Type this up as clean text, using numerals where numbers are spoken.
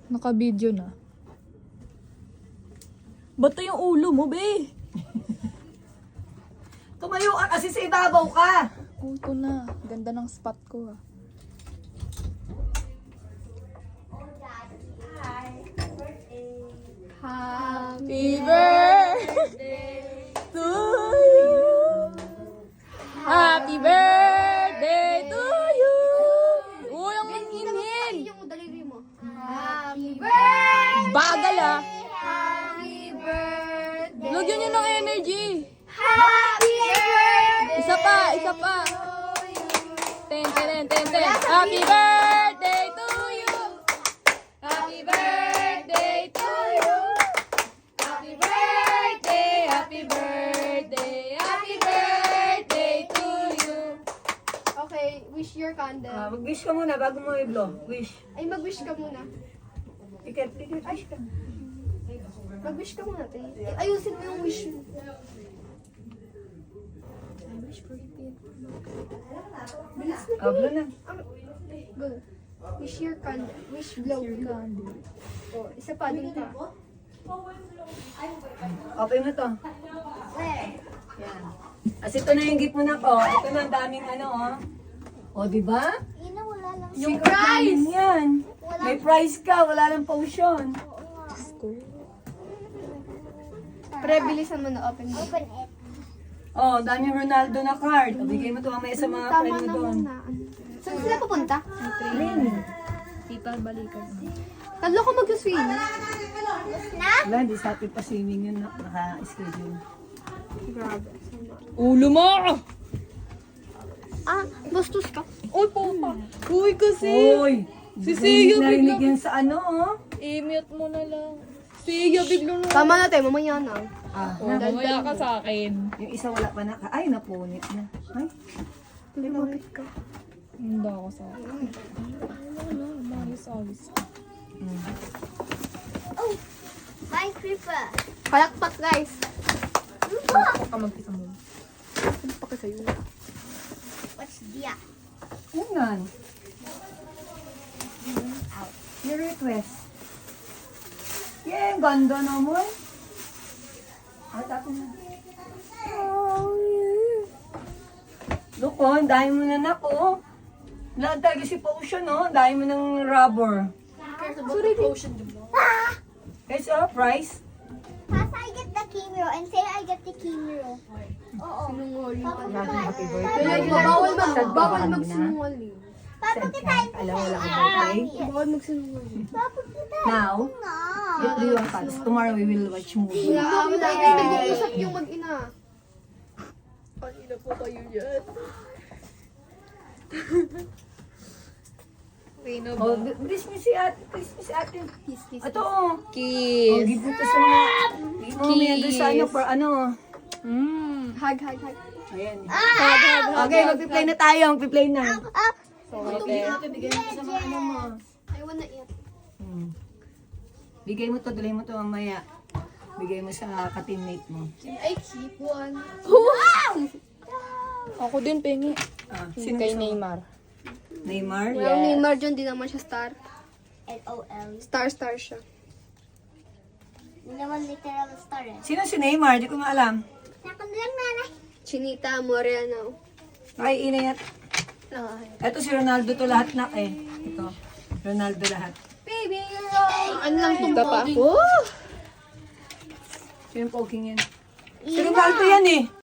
Naka-video na. Ba't to yung ulo mo, be? Tumayo ka kasi sa ibabaw ka. Oh, ito na. Ganda ng spot ko, ah. Happy birthday to you. Happy birthday to you. Uy, ang inhale. Yung daliri mo. Happy birthday! Bagal, ah. Happy birthday! Lagyan niyo ng energy. Happy birthday! Isa pa, isa pa. Ten. Happy birthday to you. Happy birthday to you. Happy birthday, happy birthday, happy birthday to you. Okay, wish your candle. Mag-wish ka muna bago mo i-blow. Wish. Ay, mag-wish ka muna. Ikat, wish ka. Mag-wish ka muna, te. Ayusin mo yung wish mo. Bilis na. Blow na. Go. Wish your candle. Wish blow. Oh, isa pa, dun pa. Open mo to. Yan. As ito na yung gift mo na ko. Ito na ang daming ano, oh. O, di ba? Ina, wala lang. Yung prize! Yan. May prize ka, wala lang potion. Pre, bilisan mo na open mo. Open it. Oh, daming Ronaldo na card. O, bigay mo to mamaya sa mga Tama friend mo doon. naman na. Saan sila pupunta? Tita, balikan. Tatlo ko mag-swim. Wala, di sa atin pa swimming yun. Naka-schedule. Grabe. Ulo mo! Ah, bastos ka. Uy, papa. Uy, kasi. Uy! Si Sia Narinig bigla. yan sa ano, oh. I-mute mo na lang. Sia, bigla na. Tama na tayo, mamaya na. Ah, Oh, mamaya ka sa akin. yung isa wala pa na. Ay, napunit na. Ay, Lumapit ka. Hindi ako sa akin. Wala, maayos-ayos. Oh, my creeper. Palakpak, guys. Huwag ka mag-isa mo. Ano pa ka sa'yo? What's dia? unan. Your request. Yeah, ganda naman. Ah, tapos na. Oh, yeah. Look, oh, ang dami mo na nako. Lahat talaga si potion, oh. Ang dami mo ng rubber. Guys, oh, price. Papa, I get the key mirror and say I get the key mirror. Oo. Sinungaling ka. Happy Kaya birthday. bawal magsinungaling. Papa, kita Alam mo lang ang birthday. Bawal magsinungaling. Papa, kita Now, na. what do you want, Pats? Tomorrow we will watch movie. Grabe na, nag-uusap yung mag-ina. Kanina po kayo dyan. Rino Oh, please me si ate. Please me si ate. Kiss, kiss. Ito, oh. Oh, Kiss. give mo to sa mga... Give mo mamaya doon sa ano, for ano. Hug, hug, hug. Ayan. Okay, mag-play na tayo. Mag-play na. Okay. Bigay mo to sa mga ano mo. I wanna eat. Bigay mo to, dalhin mo to mamaya. Bigay mo sa ka-teammate mo. I keep one. Ako din, pengi. Ah, Kay gusto mo? Neymar. Neymar? Well, Neymar dyan, di naman siya star. LOL. Star siya. Hindi naman literal star eh. Sino si Neymar? Di ko nga alam. Nakon lang nanay. Chinita Moreno. Ay, inay at... Ito si Ronaldo to lahat na eh. Ito. Ronaldo lahat. Baby, ano lang itong Ito pa. poking? Sino yung poking yan? Si Ronaldo yan eh.